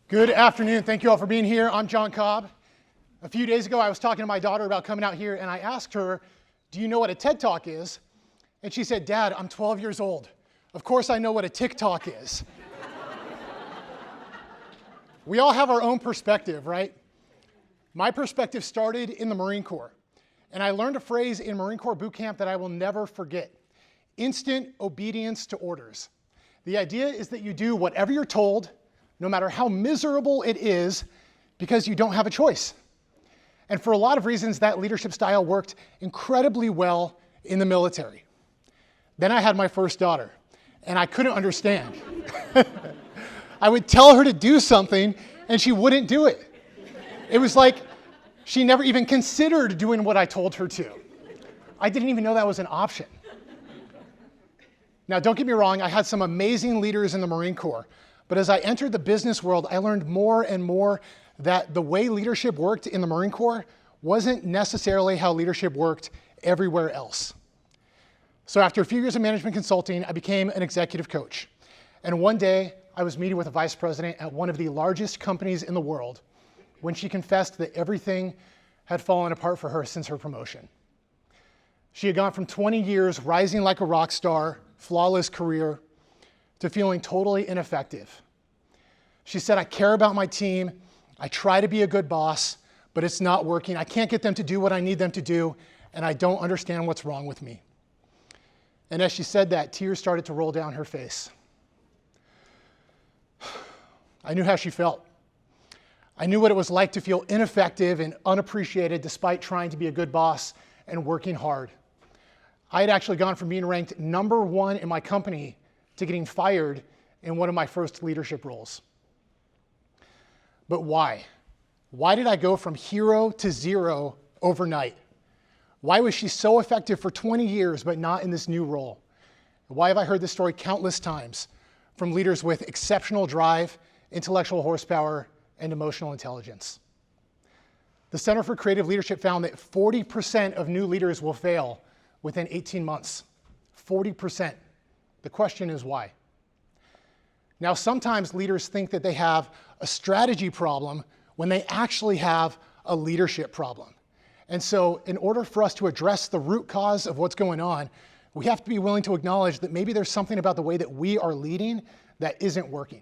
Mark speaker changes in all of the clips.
Speaker 1: Good afternoon. Thank you all for being here. I'm Jon Cobb. A few days ago, I was talking to my daughter about coming out here, and I asked her, do you know what a TED Talk is? And she said, Dad, I'm 12 years old. Of course I know what a TikTok is. We all have our own perspective, right? My perspective started in the Marine Corps, and I learned a phrase in Marine Corps boot camp that I will never forget: instant obedience to orders. The idea is that you do whatever you're told, no matter how miserable it is, because you don't have a choice. And for a lot of reasons, that leadership style worked incredibly well in the military. Then I had my first daughter, and I couldn't understand. I would tell her to do something, and she wouldn't do it. It was like she never even considered doing what I told her to. I didn't even know that was an option. Now, don't get me wrong, I had some amazing leaders in the Marine Corps. But as I entered the business world, I learned more and more that the way leadership worked in the Marine Corps wasn't necessarily how leadership worked everywhere else. So after a few years of management consulting, I became an executive coach. And one day, I was meeting with a vice president at one of the largest companies in the world when she confessed that everything had fallen apart for her since her promotion. She had gone from 20 years rising like a rock star, flawless career, to feeling totally ineffective. She said, I care about my team, I try to be a good boss, but it's not working. I can't get them to do what I need them to do, and I don't understand what's wrong with me. And as she said that, tears started to roll down her face. I knew how she felt. I knew what it was like to feel ineffective and unappreciated despite trying to be a good boss and working hard. I had actually gone from being ranked number one in my company to getting fired in one of my first leadership roles. But why? Why did I go from hero to zero overnight? Why was she so effective for 20 years but not in this new role? Why have I heard this story countless times from leaders with exceptional drive, intellectual horsepower, and emotional intelligence? The Center for Creative Leadership found that 40% of new leaders will fail within 18 months. 40%. The question is why? Now, sometimes leaders think that they have a strategy problem when they actually have a leadership problem. And so in order for us to address the root cause of what's going on, we have to be willing to acknowledge that maybe there's something about the way that we are leading that isn't working.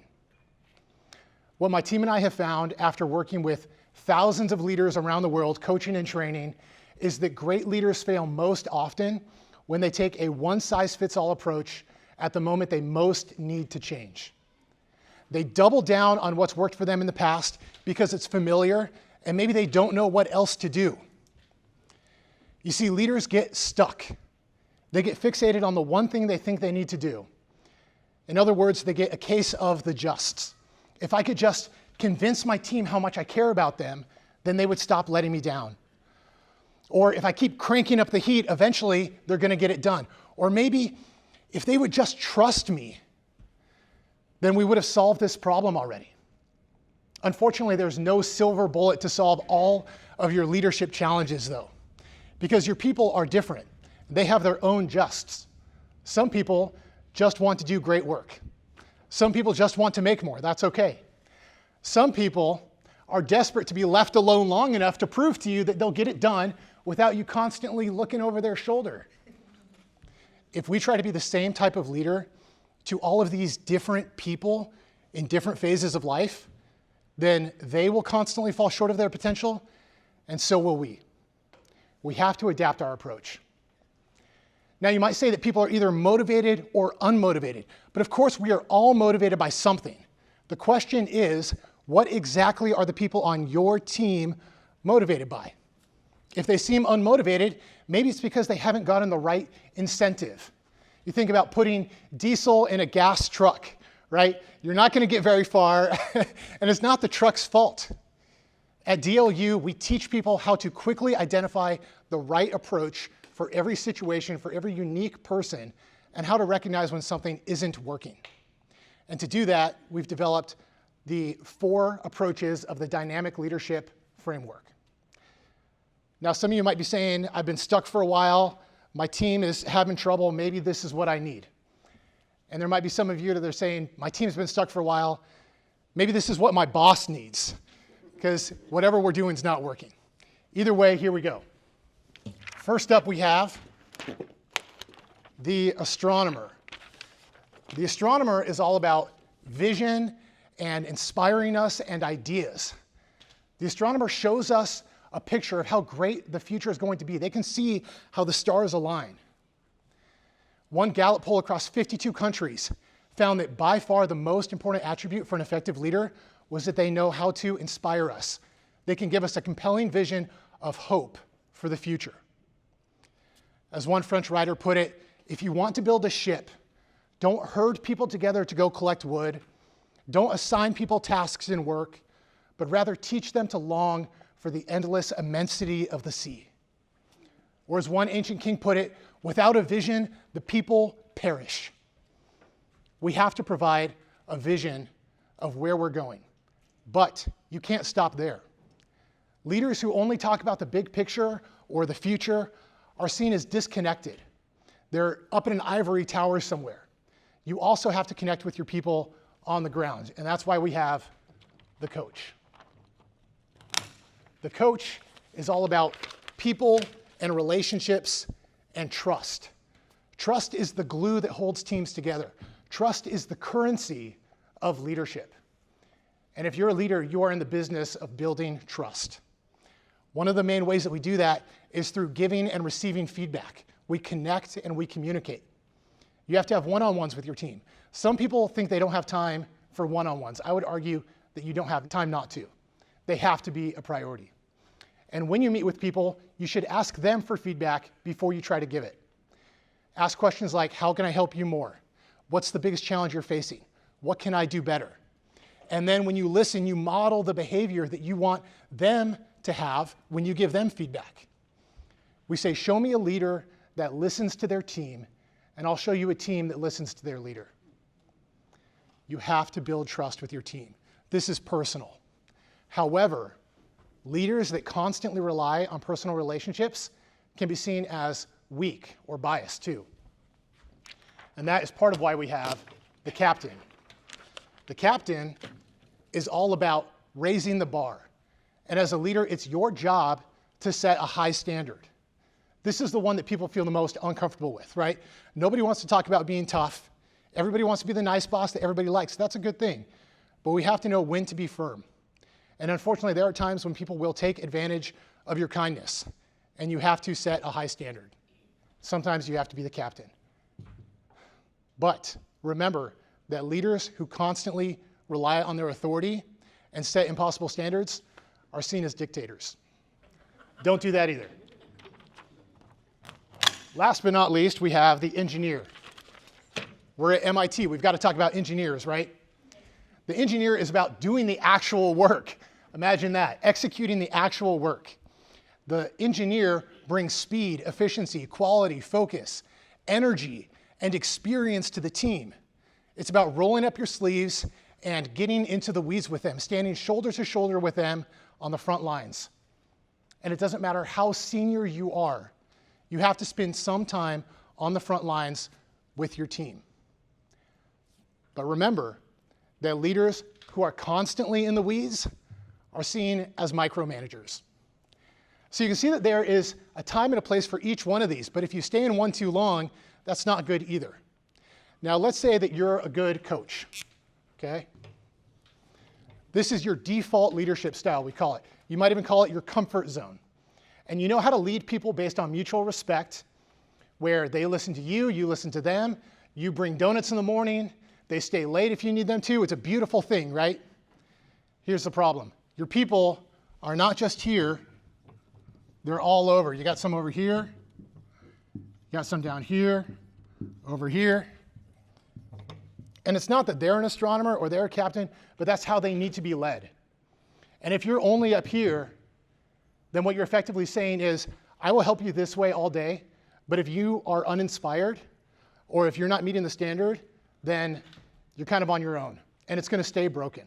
Speaker 1: What my team and I have found after working with thousands of leaders around the world, coaching and training, is that great leaders fail most often when they take a one-size-fits-all approach at the moment they most need to change. They double down on what's worked for them in the past because it's familiar, and maybe they don't know what else to do. You see, leaders get stuck. They get fixated on the one thing they think they need to do. In other words, they get a case of the justs. If I could just convince my team how much I care about them, then they would stop letting me down. Or if I keep cranking up the heat, eventually they're going to get it done. Or maybe if they would just trust me, then we would have solved this problem already. Unfortunately, there's no silver bullet to solve all of your leadership challenges, though, because your people are different. They have their own justs. Some people just want to do great work. Some people just want to make more. That's okay. Some people are desperate to be left alone long enough to prove to you that they'll get it done without you constantly looking over their shoulder. If we try to be the same type of leader to all of these different people in different phases of life, then they will constantly fall short of their potential, and so will we. We have to adapt our approach. Now, you might say that people are either motivated or unmotivated, but of course we are all motivated by something. The question is, what exactly are the people on your team motivated by? If they seem unmotivated, maybe it's because they haven't gotten the right incentive. You think about putting diesel in a gas truck, right? You're not going to get very far, and it's not the truck's fault. At DLU, we teach people how to quickly identify the right approach for every situation, for every unique person, and how to recognize when something isn't working. And to do that, we've developed the 4 approaches of the dynamic leadership framework. Now, some of you might be saying, I've been stuck for a while, my team is having trouble, maybe this is what I need. And there might be some of you that are saying, my team's been stuck for a while, Maybe this is what my boss needs, because whatever we're doing is not working. Either way, here we go. First up, we have the astronomer. The astronomer is all about vision and inspiring us and ideas. The astronomer shows us a picture of how great the future is going to be. They can see how the stars align. One Gallup poll across 52 countries found that by far the most important attribute for an effective leader was that they know how to inspire us. They can give us a compelling vision of hope for the future. As one French writer put it, if you want to build a ship, don't herd people together to go collect wood. Don't assign people tasks in work, but rather teach them to long for the endless immensity of the sea. Or as one ancient king put it, without a vision, the people perish. We have to provide a vision of where we're going. But you can't stop there. Leaders who only talk about the big picture or the future are seen as disconnected. They're up in an ivory tower somewhere. You also have to connect with your people on the ground, and that's why we have the coach. The coach is all about people and relationships and trust. Trust is the glue that holds teams together. Trust is the currency of leadership. And if you're a leader, you are in the business of building trust. One of the main ways that we do that is through giving and receiving feedback. We connect and we communicate. You have to have one-on-ones with your team. Some people think they don't have time for one-on-ones. I would argue that you don't have time not to. They have to be a priority. And when you meet with people, you should ask them for feedback before you try to give it. Ask questions like, how can I help you more? What's the biggest challenge you're facing? What can I do better? And then when you listen, you model the behavior that you want them to have when you give them feedback. We say, show me a leader that listens to their team, and I'll show you a team that listens to their leader. You have to build trust with your team. This is personal. However, leaders that constantly rely on personal relationships can be seen as weak or biased too. And that is part of why we have the captain. The captain is all about raising the bar. And as a leader, it's your job to set a high standard. This is the one that people feel the most uncomfortable with, right? Nobody wants to talk about being tough. Everybody wants to be the nice boss that everybody likes. That's a good thing. But we have to know when to be firm. And unfortunately, there are times when people will take advantage of your kindness, and you have to set a high standard. Sometimes you have to be the captain. But remember that leaders who constantly rely on their authority and set impossible standards are seen as dictators. Don't do that either. Last but not least, we have the engineer. We're at MIT. We've got to talk about engineers, right? The engineer is about doing the actual work. Imagine that, executing the actual work. The engineer brings speed, efficiency, quality, focus, energy, and experience to the team. It's about rolling up your sleeves and getting into the weeds with them, standing shoulder to shoulder with them on the front lines. And it doesn't matter how senior you are, you have to spend some time on the front lines with your team. But remember that leaders who are constantly in the weeds are seen as micromanagers. So you can see that there is a time and a place for each one of these, but if you stay in one too long, that's not good either. Now let's say that you're a good coach, okay? This is your default leadership style, we call it. You might even call it your comfort zone. And you know how to lead people based on mutual respect, where they listen to you, you listen to them, you bring donuts in the morning, they stay late if you need them to. It's a beautiful thing, right? Here's the problem. Your people are not just here, they're all over. You got some over here, you got some down here, over here. And it's not that they're an astronomer or they're a captain, but that's how they need to be led. And if you're only up here, then what you're effectively saying is, I will help you this way all day, but if you are uninspired, or if you're not meeting the standard, then you're kind of on your own, and it's going to stay broken.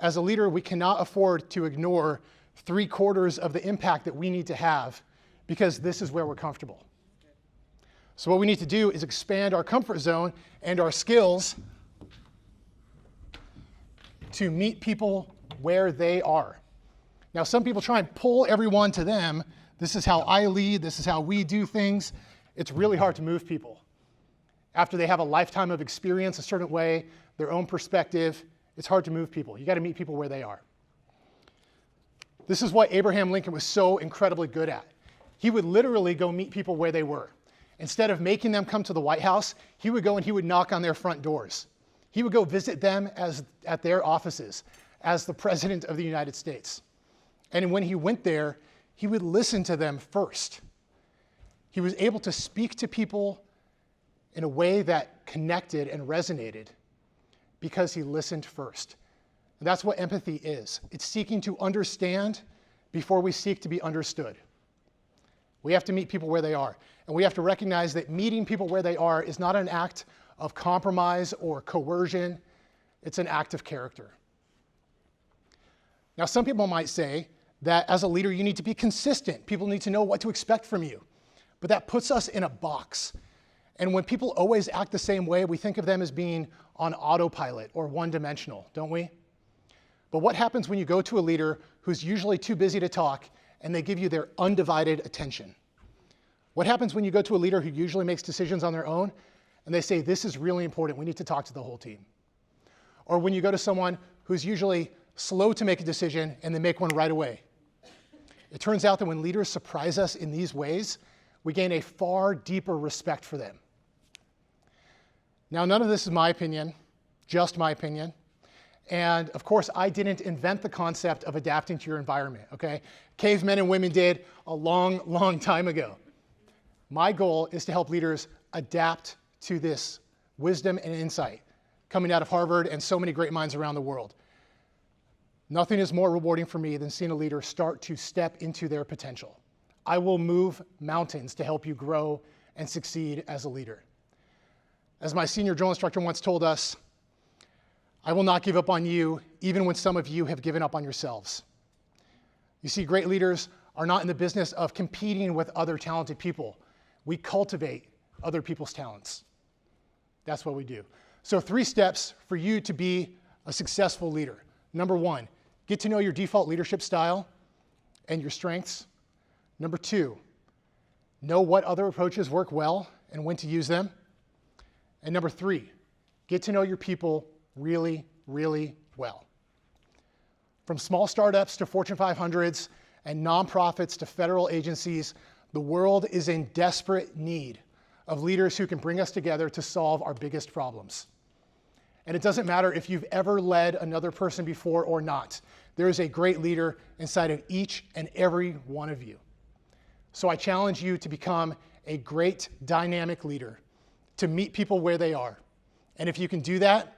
Speaker 1: As a leader, we cannot afford to ignore 3/4 of the impact that we need to have, because this is where we're comfortable. So what we need to do is expand our comfort zone and our skills to meet people where they are. Now, some people try and pull everyone to them. This is how I lead. This is how we do things. It's really hard to move people. After they have a lifetime of experience a certain way, their own perspective, it's hard to move people. You got to meet people where they are. This is what Abraham Lincoln was so incredibly good at. He would literally go meet people where they were. Instead of making them come to the White House, he would go and he would knock on their front doors. He would go visit them at their offices as the President of the United States. And when he went there, he would listen to them first. He was able to speak to people in a way that connected and resonated because he listened first. And that's what empathy is. It's seeking to understand before we seek to be understood. We have to meet people where they are. And we have to recognize that meeting people where they are is not an act of compromise or coercion. It's an act of character. Now, some people might say that as a leader, you need to be consistent. People need to know what to expect from you. But that puts us in a box. And when people always act the same way, we think of them as being on autopilot or one-dimensional, don't we? But what happens when you go to a leader who's usually too busy to talk and they give you their undivided attention? What happens when you go to a leader who usually makes decisions on their own and they say, this is really important, we need to talk to the whole team? Or when you go to someone who's usually slow to make a decision and they make one right away? It turns out that when leaders surprise us in these ways, we gain a far deeper respect for them. Now, none of this is my opinion, just my opinion. And of course, I didn't invent the concept of adapting to your environment, okay? Cavemen and women did a long, long time ago. My goal is to help leaders adapt to this wisdom and insight coming out of Harvard and so many great minds around the world. Nothing is more rewarding for me than seeing a leader start to step into their potential. I will move mountains to help you grow and succeed as a leader. As my senior drill instructor once told us, I will not give up on you, even when some of you have given up on yourselves. You see, great leaders are not in the business of competing with other talented people. We cultivate other people's talents. That's what we do. So 3 steps for you to be a successful leader. Number 1, get to know your default leadership style and your strengths. Number 2, know what other approaches work well and when to use them. And number 3, get to know your people really, really well. From small startups to Fortune 500s and nonprofits to federal agencies, the world is in desperate need of leaders who can bring us together to solve our biggest problems. And it doesn't matter if you've ever led another person before or not. There is a great leader inside of each and every one of you. So I challenge you to become a great dynamic leader, to meet people where they are. And if you can do that,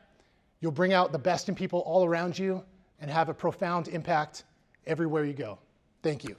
Speaker 1: you'll bring out the best in people all around you and have a profound impact everywhere you go. Thank you.